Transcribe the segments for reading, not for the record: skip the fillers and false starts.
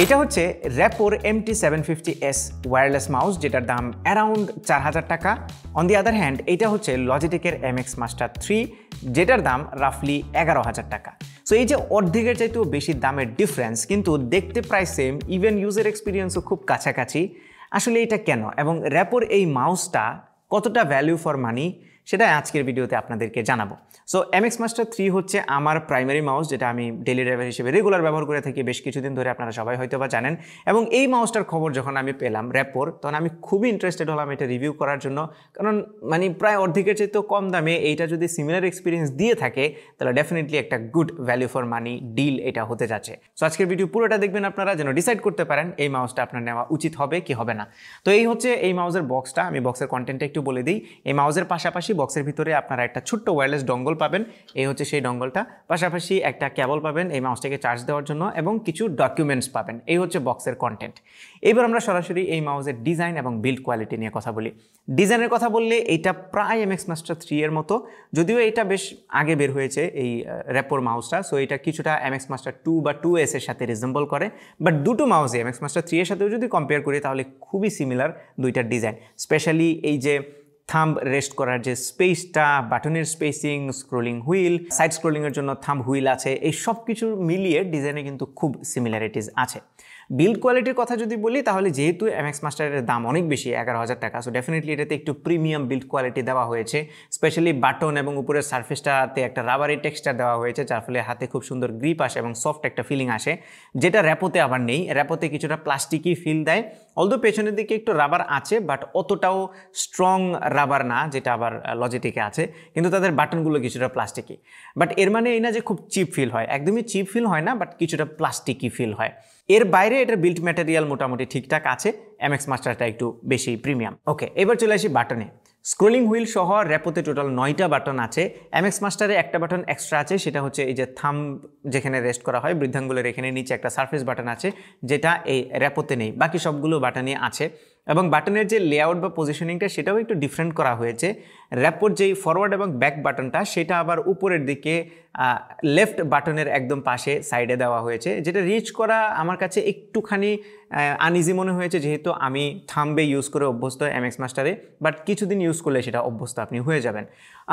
এটা হচ্ছে র্যাপোর MT750s wireless mouse, যেটার দাম অ্যারাউন্ড 4000 টাকা। অন দি আদার হ্যান্ড এটা হচ্ছে লজিটেকের MX মাস্টার 3, যেটার দাম রাফলি 11000 টাকা। সো এই যে অর্ধেকের চাইতেও বেশি দামের ডিফারেন্স, কিন্তু দেখতে প্রায় সেম, ইভেন ইউজার এক্সপিরিয়েন্সও খুব কাছাকাছি। আসলে এটা কেন, এবং র্যাপোর এই মাউসটা কতটা ভ্যালু ফর মানি, সেটা আজকের ভিডিওতে আপনাদেরকে জানাবো। সো MX মাস্টার 3 হচ্ছে আমার প্রাইমারি মাউস, যেটা আমি ডেইলি ড্রাইভার হিসেবে রেগুলার ব্যবহার করে থাকি বেশ কিছুদিন ধরে, আপনারা সবাই হয়তো বা জানেন। এবং এই মাউসটার খবর যখন আমি পেলাম র্যাপোর, তখন আমি খুবই ইন্টারেস্টেড হলাম এটা রিভিউ করার জন্য। কারণ মানে প্রায় অর্ধেকের চাইতেও কম দামে এইটা যদি সিমিলার এক্সপিরিয়েন্স দিয়ে থাকে, তাহলে ডেফিনেটলি একটা good value for money deal এটা হতে যাচ্ছে। সো আজকের ভিডিও পুরোটা দেখবেন আপনারা, যেন ডিসাইড করতে পারেন এই মাউসটা আপনার নেওয়া উচিত হবে কি হবে না। তো এই হচ্ছে এই মাউসের বক্সটা, আমি বক্সের কন্টেন্টটা একটু বলে দিই। এই মাউসের পাশাপাশি বক্সের ভিতরে আপনারা একটা ছোট্ট ওয়্যারলেস ডঙ্গল পাবেন, এই হচ্ছে সেই ডঙ্গলটা। পাশাপাশি একটা কেবল পাবেন এই মাউসটাকে চার্জ দেওয়ার জন্য, এবং কিছু ডকুমেন্টস পাবেন। এই হচ্ছে বক্সের কন্টেন্ট। এবার আমরা সরাসরি এই মাউসের ডিজাইন এবং বিল্ড কোয়ালিটি নিয়ে কথা বলি। ডিজাইনের কথা বললে এইটা প্রায় MX মাস্টার 3 এর মতো, যদিও এটা বেশ আগে বের হয়েছে এই র্যাপোর মাউসটা। সো এটা কিছুটা MX মাস্টার 2 বা 2S এর সাথে রিজেম্বল করে, বাট দুটো মাউসে MX মাস্টার 3 এর সাথেও যদি কম্পেয়ার করি তাহলে খুবই সিমিলার দুইটার ডিজাইন। স্পেশালি এই যে থাম্ব রেস্ট করার যে স্পেসটা, বাটনের স্পেসিং, স্ক্রোলিং হুইল, সাইড স্ক্রোলিংয়ের জন্য থাম্ব হুইল আছে, এই সব কিছু মিলিয়ে ডিজাইনে কিন্তু খুব সিমিলারিটিস আছে। বিল্ড কোয়ালিটির কথা যদি বলি, তাহলে যেহেতু MX মাস্টারের দাম অনেক বেশি, 11000 টাকা, সো ডেফিনেটলি এটাতে একটু প্রিমিয়াম বিল্ড কোয়ালিটি দেওয়া হয়েছে। স্পেশালি বাটন এবং উপরের সারফেসটাতে একটা রাবারি টেক্সচার দেওয়া হয়েছে, যার ফলে হাতে খুব সুন্দর গ্রিপ আসে এবং সফট একটা ফিলিং আসে, যেটা র্যাপোতে আবার নেই। র্যাপোতে কিছুটা প্লাস্টিকই ফিল দেয়, অলদো পেছনের দিকে একটু রাবার আছে, বাট অতটাও স্ট্রং রাবার না, যেটা আবার লজিটেকে আছে, কিন্তু তাদের বাটনগুলো কিছুটা প্লাস্টিকই। বাট এর মানে এই না যে খুব চিপ ফিল হয়, একদমই চিপ ফিল হয় না, বাট কিছুটা প্লাস্টিকই ফিল হয়। এর বাইরে এটার বিল্ড ম্যাটেরিয়াল মোটামুটি ঠিকঠাক আছে, MX মাস্টারটা একটু বেশি প্রিমিয়াম। ওকে, এবার চলে আসি বাটনে। স্ক্রোলিং হুইল সহ র্যাপোতে টোটাল 9টা বাটন আছে। MX মাস্টারে একটা বাটন এক্সট্রা আছে, সেটা হচ্ছে এই যে থাম্ব যেখানে রেস্ট করা হয়, বৃদ্ধাঙ্গুলের এখানে নিচে একটা সারফেস বাটন আছে, যেটা এই র্যাপোতে নেই। বাকি সবগুলো বাটনই আছে, এবং বাটনের যে লেআউট বা পজিশনিংটা সেটাও একটু ডিফারেন্ট করা হয়েছে। র্যাপোর যেই ফরওয়ার্ড এবং ব্যাক বাটনটা, সেটা আবার উপরের দিকে লেফট বাটনের একদম পাশে সাইডে দেওয়া হয়েছে, যেটা রিচ করা আমার কাছে একটুখানি আনইজি মনে হয়েছে, যেহেতু আমি থাম্বে ইউজ করে অভ্যস্ত MX মাস্টারে, বাট কিছুদিন ইউজ করলে সেটা অভ্যস্ত আপনি হয়ে যাবেন।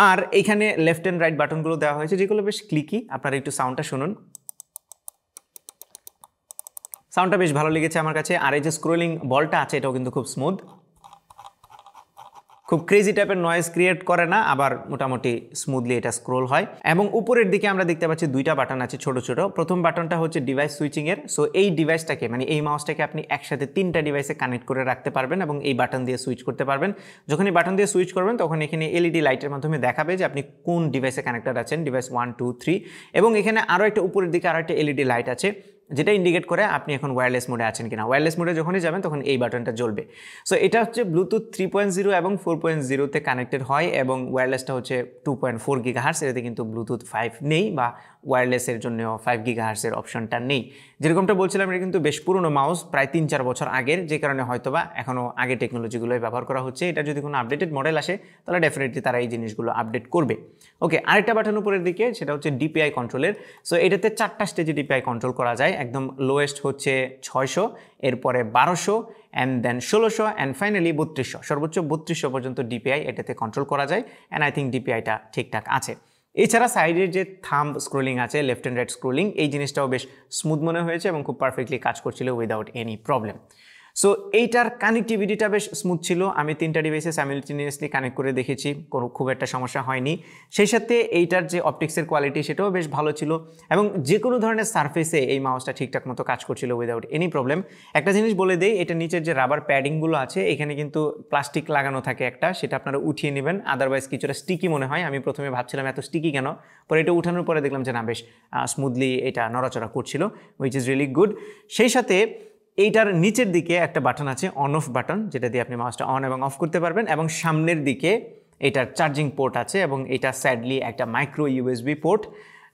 আর এইখানে লেফট অ্যান্ড রাইট বাটনগুলো দেওয়া হয়েছে, যেগুলো বেশ ক্লিকি। আপনারা একটু সাউন্ডটা শুনুন, সাউন্ডটা বেশ ভালো লেগেছে আমার কাছে। আর এই যে স্ক্রোলিং বলটা আছে, এটাও কিন্তু খুব স্মুথ, খুব ক্রেজি টাইপের নয়েজ ক্রিয়েট করে না, আবার মোটামুটি স্মুথলি এটা স্ক্রোল হয়। এবং উপরের দিকে আমরা দেখতে পাচ্ছি দুইটা বাটন আছে ছোট ছোট। প্রথম বাটনটা হচ্ছে ডিভাইস সুইচিংয়ের। সো এই ডিভাইসটাকে, মানে এই মাউসটাকে আপনি একসাথে 3টা ডিভাইসে কানেক্ট করে রাখতে পারবেন এবং এই বাটন দিয়ে সুইচ করতে পারবেন। যখন এই বাটন দিয়ে সুইচ করবেন, তখন এখানে LED লাইটের মাধ্যমে দেখাবে যে আপনি কোন ডিভাইসে কানেক্টেড আছেন, ডিভাইস 1, 2, 3। এবং এখানে আরও একটা উপরের দিকে আরও একটা LED লাইট আছে, যেটা ইন্ডিকেট করে আপনি এখন ওয়্যারলেস মোডে আছেন কিনা। ওয়্যারলেস মোডে যখনই যাবেন তখন এই বাটনটা জ্বলবে। সো এটা হচ্ছে ব্লুটুথ 3.0 এবং 4.0-তে কানেক্টেড হয়, এবং ওয়্যারলেসটা হচ্ছে 2.4 GHz। এটাতে কিন্তু ব্লুটুথ 5 নেই, বা ওয়্যারলেসের জন্য 5 GHz-এর অপশনটা নেই। যেরকমটা বলছিলাম, এটা কিন্তু বেশ পুরনো মাউস, প্রায় 3-4 বছর আগের, যে কারণে হয়তোবা এখনও আগের টেকনোলজিগুলোই ব্যবহার করা হচ্ছে। এটা যদি কোনো আপডেটেড মডেল আসে, তাহলে ডেফিনেটলি তারা এই জিনিসগুলো আপডেট করবে। ওকে, আরেকটা বাটন উপরের দিকে, সেটা হচ্ছে DPI কন্ট্রোলের। সো এটাতে 4টা স্টেজে DPI কন্ট্রোল করা যায়। একদম লোয়েস্ট হচ্ছে 600, এরপরে 1200, অ্যান্ড দেন 1600, অ্যান্ড ফাইনালি 3200। সর্বোচ্চ 3200 পর্যন্ত DPI এটাতে কন্ট্রোল করা যায়, অ্যান্ড আই থিঙ্ক DPIটা ঠিকঠাক আছে। এছাড়া সাইডের যে থাম্ব স্ক্রোলিং আছে, লেফট অ্যান্ড রাইট স্ক্রোলিং, এই জিনিসটাও বেশ স্মুথ মনে হয়েছে এবং খুব পারফেক্টলি কাজ করছিল উইদাউট এনি প্রবলেম। সো এইটার কানেক্টিভিটিটা বেশ স্মুথ ছিল। আমি 3টা ডিভাইসে সাইমিলটেনিয়াসলি কানেক্ট করে দেখেছি, খুব একটা সমস্যা হয়নি। সেই সাথে এইটার যে অপটিক্সের কোয়ালিটি, সেটাও বেশ ভালো ছিল, এবং যে কোনো ধরনের সারফেসে এই মাউসটা ঠিকঠাক মতো কাজ করছিল উইদাউট এনি প্রবলেম। একটা জিনিস বলে দেই, এটা নিচের যে রাবার প্যাডিংগুলো আছে, এখানে কিন্তু প্লাস্টিক লাগানো থাকে একটা, সেটা আপনারা উঠিয়ে নেবেন, আদারওয়াইজ কিছুটা স্টিকি মনে হয়। আমি প্রথমে ভাবছিলাম এত স্টিকি কেন, পরে এটা উঠানোর পরে দেখলাম যে না, বেশ স্মুথলি এটা নড়াচড়া করছিল, হুইচ ইজ রিয়েলি গুড। সেই সাথে এইটার নিচের দিকে একটা বাটন আছে, অন অফ বাটন, যেটা দিয়ে আপনি মাউসটা অন এবং অফ করতে পারবেন, এবং সামনের দিকে এটার চার্জিং পোর্ট আছে, এবং এটা স্যাডলি একটা মাইক্রো USB পোর্ট।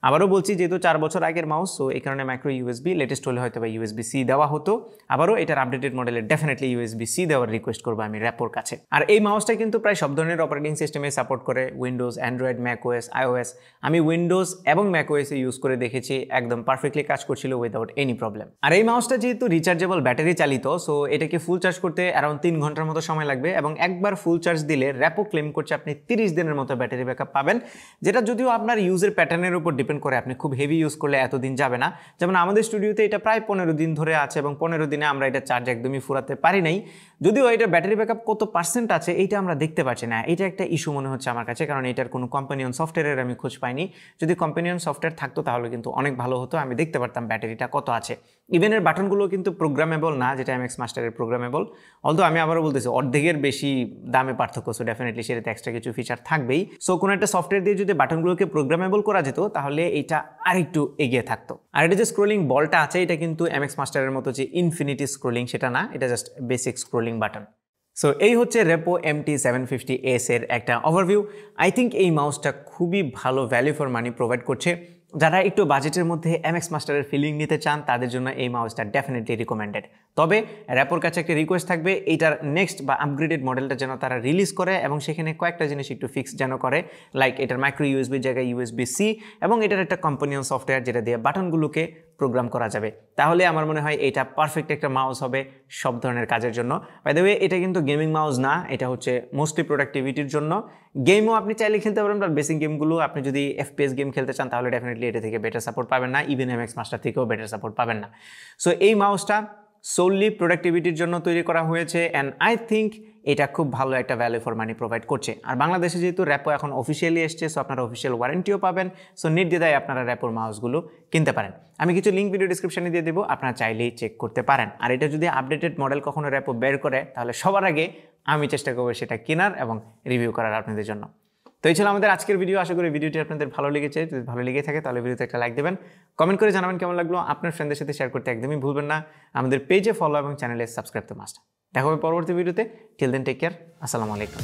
আবারও বলছি যেহেতু 4 বছর আগের মাউস, সো এই কারণে মাইক্রো ইউএসবি, লেটেস্ট হলে হয়তো বা ইউএসবি-সি দেওয়া হতো। আবারও এটার আপডেটেড মডেলে ডেফিনেটলি ইউএসবি-সি দেওয়ার রিকোয়েস্ট করবো আমি র্যাপোর কাছে। আর এই মাউসটা কিন্তু প্রায় সব ধরনের অপারেটিং সিস্টেমে সাপোর্ট করে, উইন্ডোজ, অ্যান্ড্রয়েড, ম্যাকওএস, আইওএস। আমি উইন্ডোজ এবং ম্যাকওএসে ইউজ করে দেখেছি, একদম পারফেক্টলি কাজ করছিল উইদাউট এনি প্রবলেম। আর এই মাউসটা যেহেতু রিচার্জেবল ব্যাটারি চালিত, সো এটাকে ফুল চার্জ করতে অ্যারাউন্ড 3 ঘন্টার মতো সময় লাগবে, এবং একবার ফুল চার্জ দিলে র্যাপো ক্লেম করছে আপনি 30 দিনের মতো ব্যাটারি ব্যাকআপ পাবেন, যেটা যদিও আপনার ইউজের প্যাটার্নের উপর ডিপেন্ড করে। আপনি খুব হেভি ইউজ করলে এতদিন যাবে না। যেমন আমাদের স্টুডিওতে এটা প্রায় 15 দিন ধরে আছে, এবং 15 দিনে আমরা এটা চার্জ একদমই ফুরাতে পারি নাই। যদিও এটার ব্যাটারি ব্যাকআপ কত পার্সেন্ট আছে এইটা আমরা দেখতে পাচ্ছি না, এটা একটা ইস্যু মনে হচ্ছে আমার কাছে, কারণ এটার কোনো কম্পানিয়ন সফটওয়্যারের আমি খোঁজ পাইনি। যদি কম্পানিয়ন সফটওয়্যার থাকতো তাহলে কিন্তু অনেক ভালো হতো, আমি দেখতে পারতাম ব্যাটারিটা কত আছে। ইভেনের বাটনগুলো কিন্তু প্রোগ্রামেবল না, যেটা এমএক্স মাস্টারের প্রোগ্রামেবল। অলদো আমি আবারও বলতেছি অর্ধেকের বেশি দামে পার্থক্য, সো ডেফিনেটলি সেটাতে এক্সট্রা কিছু ফিচার থাকবেই। সো কোনো একটা সফটওয়্যার দিয়ে যদি বাটনগুলোকে প্রোগ্রামেবল করা যেত তাহলে এটা আরেকটু এগিয়ে থাকতো। আর এটা যে স্ক্রোলিং বলটা আছে এটা কিন্তু এমএক্স মাস্টারের মতো যে ইনফিনিটি স্ক্রোলিং সেটা না, এটা just basic scrolling button. So এই হচ্ছে রেপো MT750s এর একটা ওভারভিউ। আই থিঙ্ক এই মাউসটা খুবই ভালো ভ্যালু ফর মানি প্রোভাইড করছে। যারা একটু বাজেটের মধ্যে এমএক্স মাস্টারের ফিলিং নিতে চান তাদের জন্য এই মাউসটা ডেফিনেটলি রিকমেন্ডেড। তবে র্যাপোর কাছে একটা রিকোয়েস্ট থাকবে, এইটার নেক্সট বা আপগ্রেডেড মডেলটা যেন তারা রিলিজ করে, এবং সেখানে কয়েকটা জিনিস একটু ফিক্স যেন করে, লাইক এটার মাইক্রো ইউএসবির জায়গায় ইউএসবি-সি, এবং এটার একটা কম্পানিয়ন সফটওয়্যার যেটা দিয়ে বাটনগুলোকে প্রোগ্রাম করা যাবে। তাহলে আমার মনে হয় এটা পারফেক্ট একটা মাউস হবে সব ধরনের কাজের জন্য। বাই দ্য ওয়ে এটা কিন্তু গেমিং মাউস না, এটা হচ্ছে মোস্টলি প্রোডাক্টিভিটির জন্য। গেমও আপনি চাইলে খেলতে পারেন, বাট বেসিক গেমগুলো আপনি যদি এফপিএস গেম খেলতে চান তাহলে ডেফিনেটলি এটা থেকে বেটার সাপোর্ট পাবেন না, ইভেন এমএক্স মাস্টার থেকেও বেটার সাপোর্ট পাবেন না। সো এই মাউসটা সোললি প্রোডাক্টিভিটির জন্য তৈরি করা হয়েছে, অ্যান্ড আই থিঙ্ক এটা খুব ভালো একটা ভ্যালু ফর মানি প্রোভাইড করছে। আর বাংলাদেশে যেহেতু র্যাপো এখন অফিসিয়ালি এসছে, সো আপনারা অফিসিয়াল ওয়ারেন্টিও পাবেন। সো নির্দ্বিধায় আপনারা র্যাপোর মাউসগুলো কিনতে পারেন। আমি কিছু লিঙ্ক ভিডিও ডিসক্রিপশনে দিয়ে দেবো, আপনারা চাইলেই চেক করতে পারেন। আর এটা যদি আপডেটেড মডেল কখনো র্যাপো বের করে তাহলে সবার আগে আমি চেষ্টা করবো সেটা কেনার এবং রিভিউ করার আপনাদের জন্য। তো এই ছিল আমাদের আজকের ভিডিও। আশা করি ভিডিওটি আপনাদের ভালো লেগেছে। যদি ভালো লেগে থাকে তাহলে ভিডিওতে একটা লাইক দেবেন, কমেন্ট করে জানাবেন কেমন লাগলো। আপনার ফ্রেন্ডদের সাথে শেয়ার করতে একদমই ভুলবেন না। আমাদের পেজে ফলো এবং চ্যানেলে সাবস্ক্রাইব তো মাস্ট। দেখা হবে পরবর্তী ভিডিওতে। Till then take care. আসসালামু আলাইকুম।